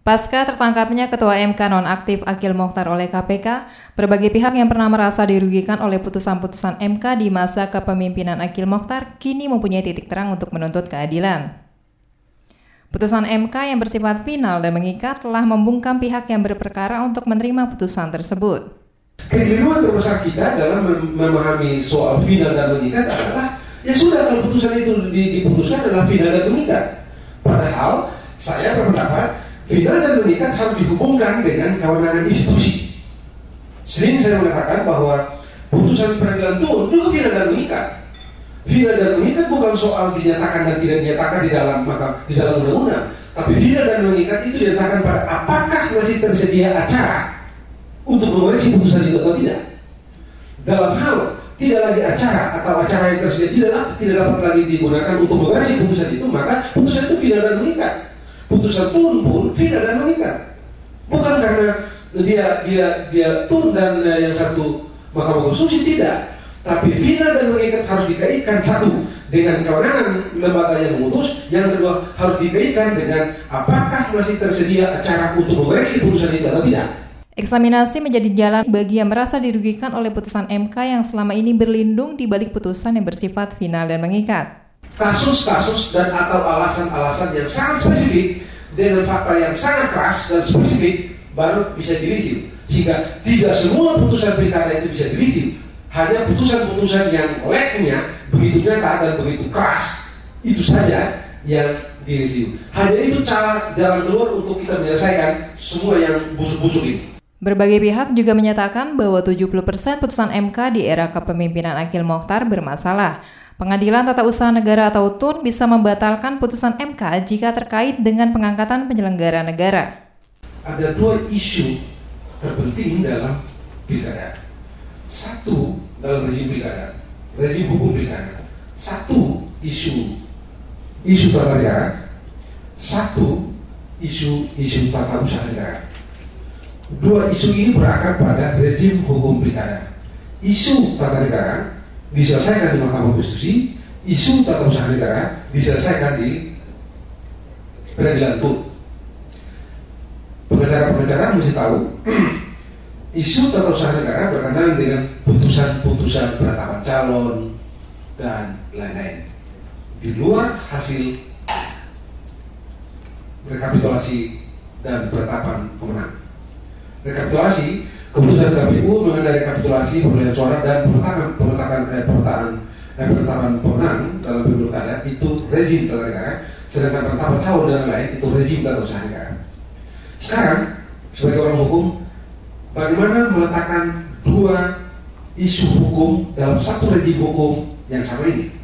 Pasca tertangkapnya Ketua MK nonaktif Akil Mokhtar oleh KPK, berbagai pihak yang pernah merasa dirugikan oleh putusan-putusan MK di masa kepemimpinan Akil Mokhtar kini mempunyai titik terang untuk menuntut keadilan. Putusan MK yang bersifat final dan mengikat telah membungkam pihak yang berperkara untuk menerima putusan tersebut. Kekeliruan terbesar kita dalam memahami soal final dan mengikat adalah ya sudah, kalau putusan itu diputuskan adalah final dan mengikat. Padahal saya berpendapat final dan mengikat harus dihubungkan dengan kewenangan institusi. Sering saya mengatakan bahwa putusan peradilan tun juga final dan mengikat. Final dan mengikat bukan soal dinyatakan dan tidak dinyatakan di dalam undang-undang, tapi final dan mengikat itu dinyatakan pada apakah masih tersedia acara untuk mengoreksi putusan itu atau tidak. Dalam hal tidak lagi acara atau acara yang tersedia tidak dapat lagi digunakan untuk mengoreksi putusan itu, maka putusan itu final dan mengikat. Putusan tun pun final dan mengikat. Bukan karena dia tun dan yang satu Mahkamah Konstitusi, tidak. Tapi final dan mengikat harus dikaitkan, satu dengan kewenangan lembaga yang memutus, yang kedua harus dikaitkan dengan apakah masih tersedia acara untuk mengoreksi putusan itu atau tidak. Eksaminasi menjadi jalan bagi yang merasa dirugikan oleh putusan MK yang selama ini berlindung di balik putusan yang bersifat final dan mengikat. Kasus-kasus dan atau alasan-alasan yang sangat spesifik dengan fakta yang sangat keras dan spesifik baru bisa direview. Sehingga tidak semua putusan pilkada itu bisa direview. Hanya putusan-putusan yang leknya begitu nyata dan begitu keras, itu saja yang direview. Hanya itu cara jalan keluar untuk kita menyelesaikan semua yang busuk-busuk ini. Berbagai pihak juga menyatakan bahwa 70% putusan MK di era kepemimpinan Akil Mokhtar bermasalah. Pengadilan Tata Usaha Negara atau TUN bisa membatalkan putusan MK jika terkait dengan pengangkatan penyelenggara negara. Ada dua isu terpenting dalam pilkada. Satu, dalam rezim pilkada, rezim hukum pilkada. Satu, isu tata negara. Satu, isu tata usaha negara. Dua isu ini berakar pada rezim hukum pilkada. Isu tata negara diselesaikan di Mahkamah Konstitusi, isu tata usaha negara diselesaikan di peradilan tun. Pengacara mesti tahu isu tata usaha negara berkenaan dengan putusan-putusan penetapan calon dan lain-lain di luar hasil rekapitulasi dan penetapan pemenang. Rekapitulasi, keputusan KPU mengenai rekapitulasi perolehan suara dan penetapan pemenang dalam pilkada itu rezim tata negara, sedangkan penetapan calon dan lain-lain itu rezim tata usaha negara. Sekarang sebagai orang hukum, bagaimana meletakkan dua isu hukum dalam satu rezim hukum yang sama ini?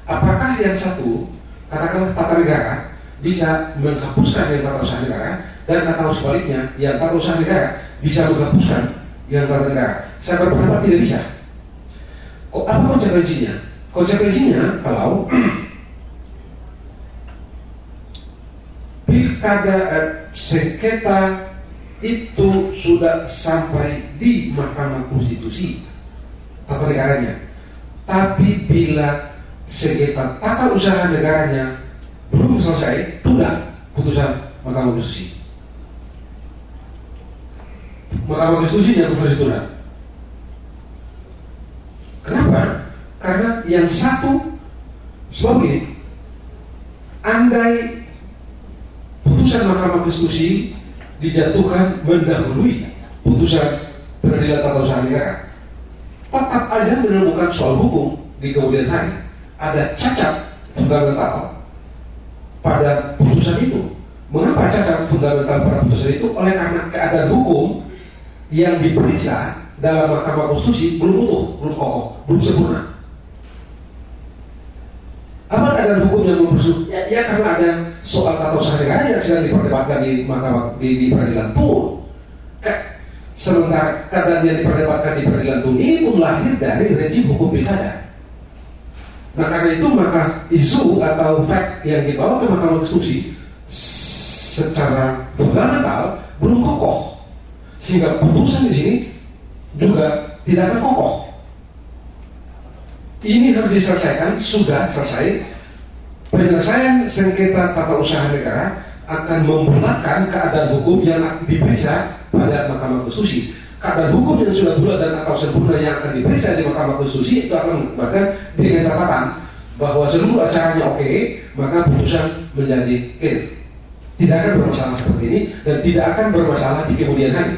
Apakah yang satu, katakanlah tata negara, bisa menghapuskan yang tata usaha negara, dan atau sebaliknya, yang tata usaha negara bisa menghapuskan yang tata negara? Saya berpendapat tidak bisa. Apa konsekuensinya? Konsekuensinya kalau pilkada sengketa itu sudah sampai di Mahkamah Konstitusi tata negaranya, tapi bila sengketa tata usaha negaranya belum selesai, tunda putusan Mahkamah Konstitusi. Mahkamah Konstitusi yang harus ditunda. Kenapa? Karena yang satu, sebab ini, andai putusan Mahkamah Konstitusi dijatuhkan mendahului putusan peradilan tata usaha negara, tetap aja menemukan soal hukum di kemudian hari ada cacat fundamental pada putusan itu. Mengapa cacat fundamental pada putusan itu? Oleh karena keadaan hukum yang diperiksa dalam Mahkamah Konstitusi belum utuh, belum kokoh, belum sempurna. Apa keadaan hukum yang belum sempurna? Ya karena ada soal tata usaha negara yang sedang diperdebatkan di peradilan tun. Sementara keadaan yang diperdebatkan di peradilan tun ini pun lahir dari rezim hukum pilkada. Nah karena itu maka isu atau fact yang dibawa ke Mahkamah Konstitusi secara fundamental belum kokoh, sehingga putusan di sini juga tidak akan kokoh. Ini harus diselesaikan, sudah selesai penyelesaian sengketa tata usaha negara akan membulatkan keadaan hukum yang diperiksa pada Mahkamah Konstitusi. Keadaan hukum yang sudah bulat dan atau sempurna yang akan diperiksa di Mahkamah Konstitusi itu akan bahkan dengan catatan bahwa seluruh acaranya oke, maka putusan menjadi clear. Tidak akan bermasalah seperti ini dan tidak akan bermasalah di kemudian hari.